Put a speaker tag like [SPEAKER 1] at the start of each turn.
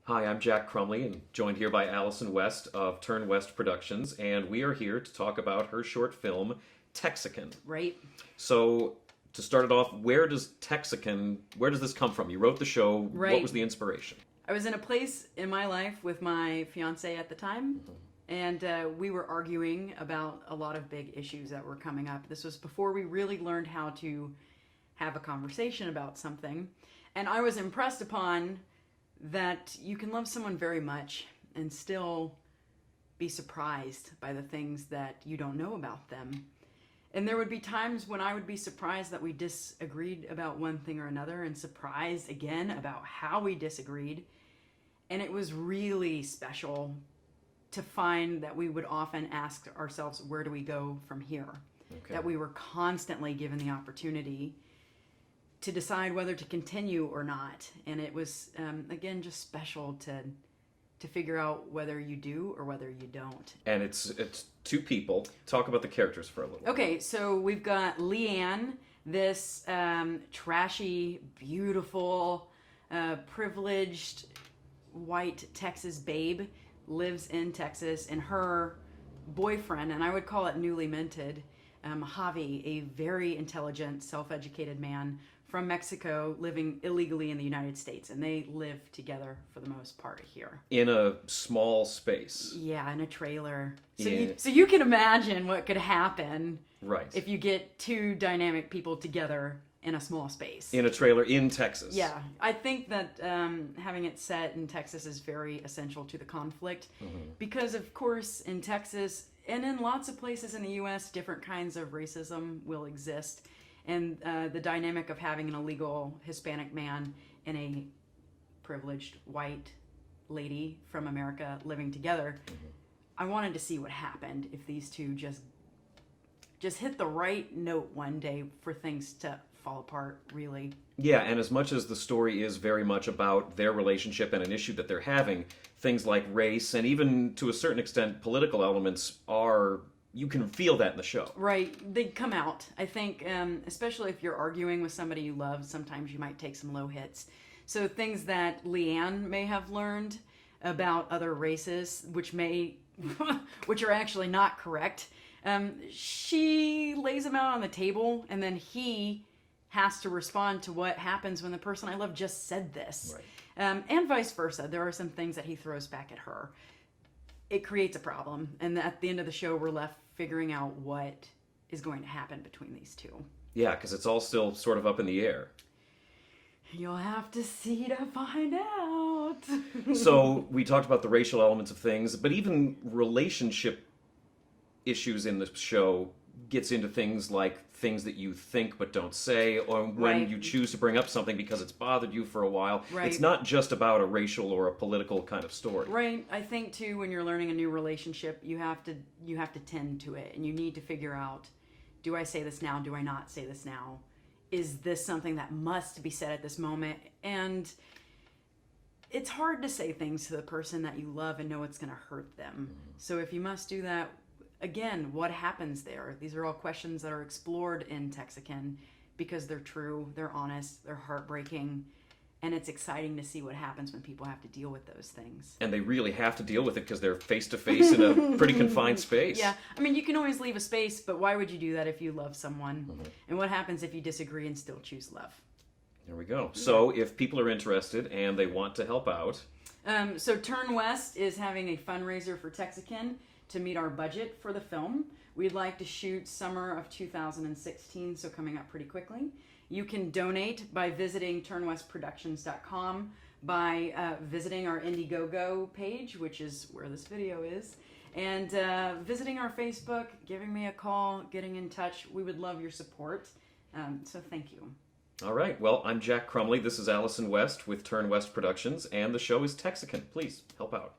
[SPEAKER 1] Hi, I'm Jack Crumley, and joined here by Allyson West of Turn West Productions, and we are here to talk about her short film, TEXICAN.
[SPEAKER 2] Right.
[SPEAKER 1] So, to start it off, where does this come from? You wrote the show.
[SPEAKER 2] Right.
[SPEAKER 1] What was the inspiration?
[SPEAKER 2] I was in a place in my life with my fiance at the time, and we were arguing about a lot of big issues that were coming up. This was before we really learned how to have a conversation about something, and I was impressed upon that you can love someone very much and still be surprised by the things that you don't know about them. And there would be times when I would be surprised that we disagreed about one thing or another, and surprised again about how we disagreed. And it was really special to find that we would often ask ourselves, where do we go from here?
[SPEAKER 1] Okay.
[SPEAKER 2] That we were constantly given the opportunity to decide whether to continue or not. And it was, again, just special to figure out whether you do or whether you don't.
[SPEAKER 1] And it's two people. Talk about the characters for a little.
[SPEAKER 2] Okay, so we've got LeighAnn, this trashy, beautiful, privileged white Texas babe, lives in Texas, and her boyfriend, and I would call it newly minted, Javi, a very intelligent, self-educated man from Mexico living illegally in the United States, and they live together for the most part here.
[SPEAKER 1] In a small space.
[SPEAKER 2] Yeah, in a trailer.
[SPEAKER 1] Yeah.
[SPEAKER 2] So you can imagine what could happen
[SPEAKER 1] Right.
[SPEAKER 2] if you get two dynamic people together in a small space.
[SPEAKER 1] In a trailer in Texas.
[SPEAKER 2] Yeah, I think that having it set in Texas is very essential to the conflict because, of course, in Texas and in lots of places in the U.S., different kinds of racism will exist. And the dynamic of having an illegal Hispanic man and a privileged white lady from America living together, I wanted to see what happened if these two just hit the right note one day for things to fall apart, really.
[SPEAKER 1] Yeah, and as much as the story is very much about their relationship and an issue that they're having, things like race and even to a certain extent political elements are... You can feel that in the show.
[SPEAKER 2] Right. They come out. I think, especially if you're arguing with somebody you love, sometimes you might take some low hits. So things that LeighAnn may have learned about other races, which are actually not correct, she lays them out on the table, and then he has to respond to what happens when the person I love just said this.
[SPEAKER 1] Right.
[SPEAKER 2] And vice versa. There are some things that he throws back at her. It creates a problem, and at the end of the show, we're left figuring out what is going to happen between these two.
[SPEAKER 1] Yeah, because it's all still sort of up in the air.
[SPEAKER 2] You'll have to see to find out.
[SPEAKER 1] So we talked about the racial elements of things, but even relationship issues in the show gets into things like things that you think but don't say, or when
[SPEAKER 2] Right.
[SPEAKER 1] you choose to bring up something because it's bothered you for a while.
[SPEAKER 2] Right.
[SPEAKER 1] It's not just about a racial or a political kind of story.
[SPEAKER 2] Right. I think too, when you're learning a new relationship, you have to tend to it, and you need to figure out: do I say this now? Do I not say this now? Is this something that must be said at this moment? And it's hard to say things to the person that you love and know it's going to hurt them. So if you must do that, again, what happens there? These are all questions that are explored in TEXICAN because they're true, they're honest, they're heartbreaking, and it's exciting to see what happens when people have to deal with those things.
[SPEAKER 1] And they really have to deal with it because they're face-to-face in a pretty confined space.
[SPEAKER 2] Yeah, I mean, you can always leave a space, but why would you do that if you love someone? And what happens if you disagree and still choose love?
[SPEAKER 1] There we go. So if people are interested and they want to help out...
[SPEAKER 2] So Turn West is having a fundraiser for TEXICAN to meet our budget for the film. We'd like to shoot summer of 2016, so coming up pretty quickly. You can donate by visiting turnwestproductions.com, by visiting our Indiegogo page, which is where this video is, and visiting our Facebook, giving me a call, getting in touch. We would love your support, so thank you.
[SPEAKER 1] All right. Well, I'm Jack Crumley. This is Allyson West with Turn West Productions, and the show is TEXICAN. Please help out.